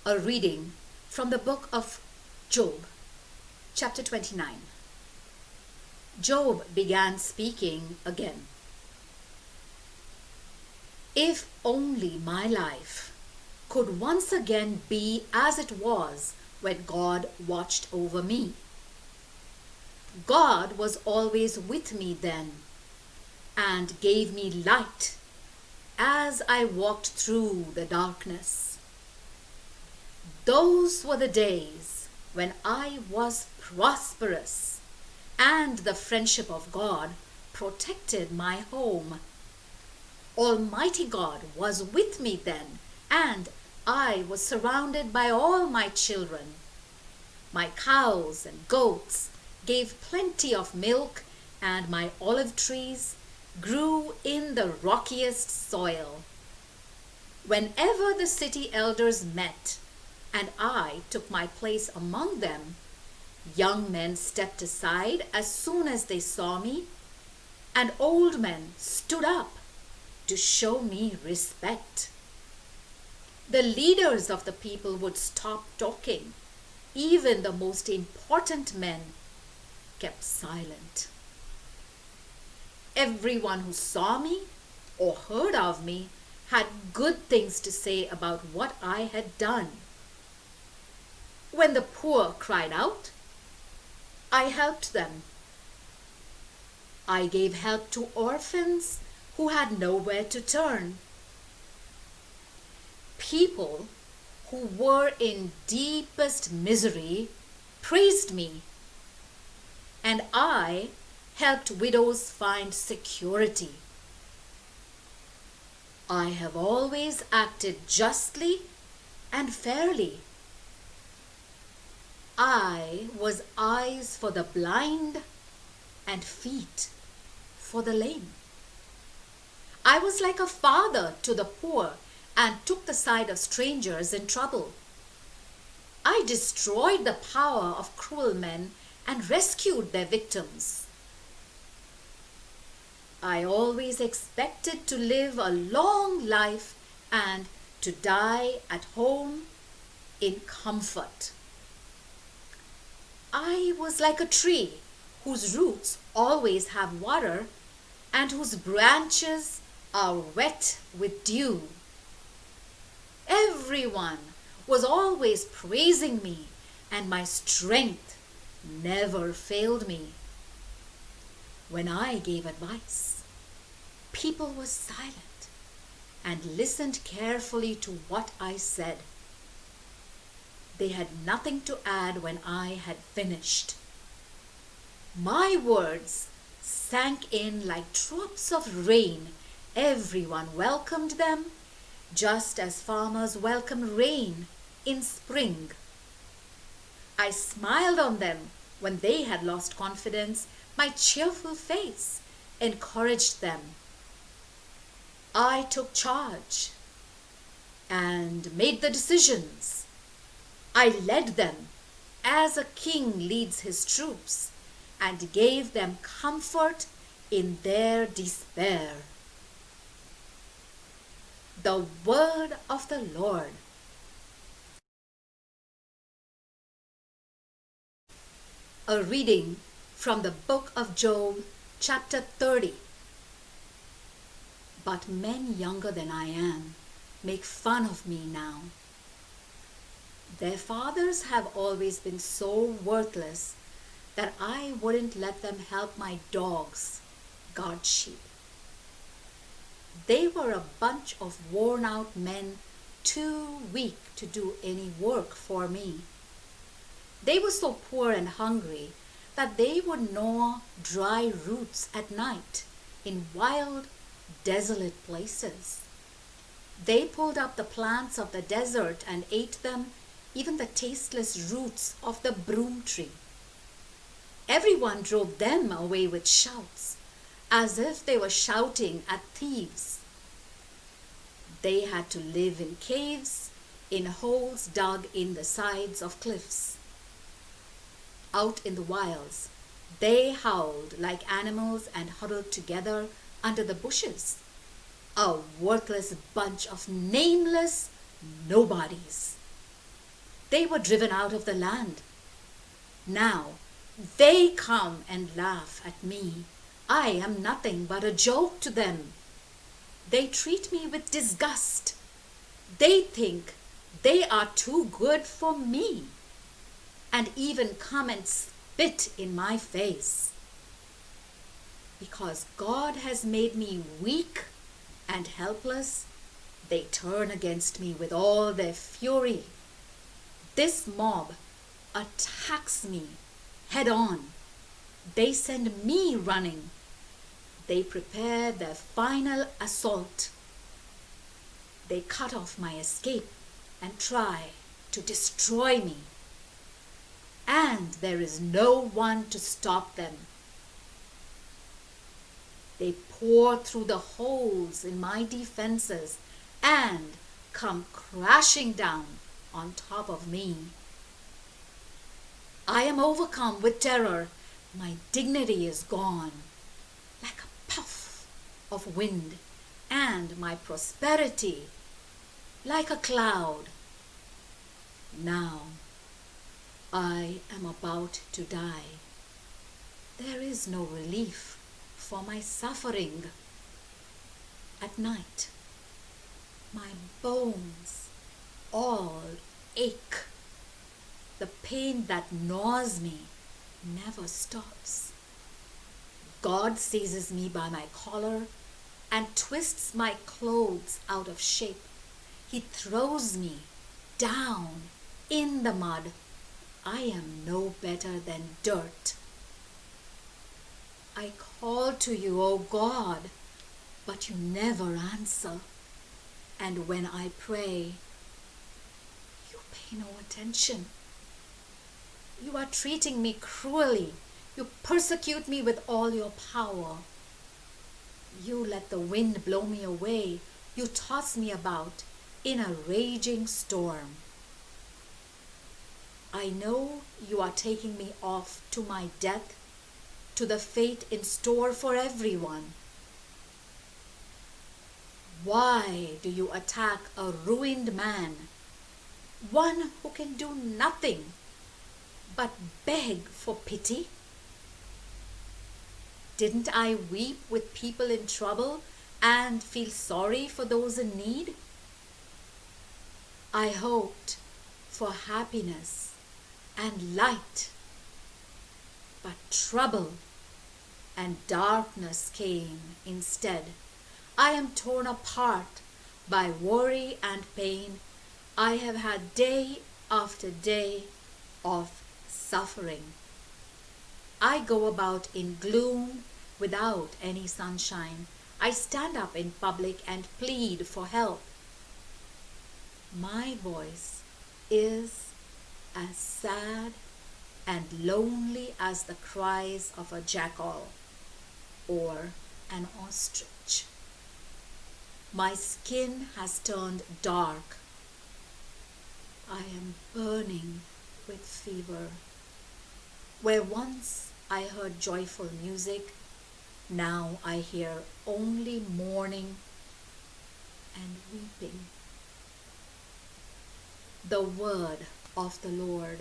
A reading from the book of Job, chapter 29. Job began speaking again. If only my life could once again be as it was when God watched over me. God was always with me then and gave me light as I walked through the darkness. Those were the days when I was prosperous and the friendship of God protected my home. Almighty God was with me then, and I was surrounded by all my children. My cows and goats gave plenty of milk, and my olive trees grew in the rockiest soil. Whenever the city elders met, and I took my place among them, young men stepped aside as soon as they saw me, and old men stood up to show me respect. The leaders of the people would stop talking. Even the most important men kept silent. Everyone who saw me or heard of me had good things to say about what I had done. When the poor cried out, I helped them. I gave help to orphans who had nowhere to turn. People who were in deepest misery praised me, and I helped widows find security. I have always acted justly and fairly. I was eyes for the blind and feet for the lame. I was like a father to the poor and took the side of strangers in trouble. I destroyed the power of cruel men and rescued their victims. I always expected to live a long life and to die at home in comfort. I was like a tree whose roots always have water and whose branches are wet with dew. Everyone was always praising me, and my strength never failed me. When I gave advice, people were silent and listened carefully to what I said. They had nothing to add when I had finished. My words sank in like drops of rain. Everyone welcomed them, just as farmers welcome rain in spring. I smiled on them when they had lost confidence. My cheerful face encouraged them. I took charge and made the decisions. I led them as a king leads his troops and gave them comfort in their despair. The word of the Lord. A reading from the book of Job, chapter 30. But men younger than I am make fun of me now. Their fathers have always been so worthless that I wouldn't let them help my dogs guard sheep. They were a bunch of worn-out men, too weak to do any work for me. They were so poor and hungry that they would gnaw dry roots at night in wild, desolate places. They pulled up the plants of the desert and ate them, even the tasteless roots of the broom tree. Everyone drove them away with shouts, as if they were shouting at thieves. They had to live in caves, in holes dug in the sides of cliffs. Out in the wilds, they howled like animals and huddled together under the bushes. A worthless bunch of nameless nobodies. they were driven out of the land. Now they come and laugh at me. I am nothing but a joke to them. They treat me with disgust. They think they are too good for me, and even come and spit in my face. Because God has made me weak and helpless, they turn against me with all their fury. This mob attacks me head on. They send me running. They prepare their final assault. They cut off my escape and try to destroy me. And there is no one to stop them. They pour through the holes in my defenses and come crashing down on top of me. I am overcome with terror. My dignity is gone like a puff of wind, and my prosperity like a cloud. Now I am about to die. There is no relief for my suffering. At night, my bones all ache. The pain that gnaws me never stops. God seizes me by my collar and twists my clothes out of shape. He throws me down in the mud. I am no better than dirt. I call to you, O God, but you never answer. And when I pray, you pay no attention. You are treating me cruelly. You persecute me with all your power. You let the wind blow me away. You toss me about in a raging storm. I know you are taking me off to my death, to the fate in store for everyone. Why do you attack a ruined man, one who can do nothing but beg for pity? Didn't I weep with people in trouble and feel sorry for those in need? I hoped for happiness and light, but trouble and darkness came instead. I am torn apart by worry and pain. I have had day after day of suffering. I go about in gloom without any sunshine. I stand up in public and plead for help. My voice is as sad and lonely as the cries of a jackal or an ostrich. My skin has turned dark. I am burning with fever. Where once I heard joyful music, now I hear only mourning and weeping. The word of the Lord.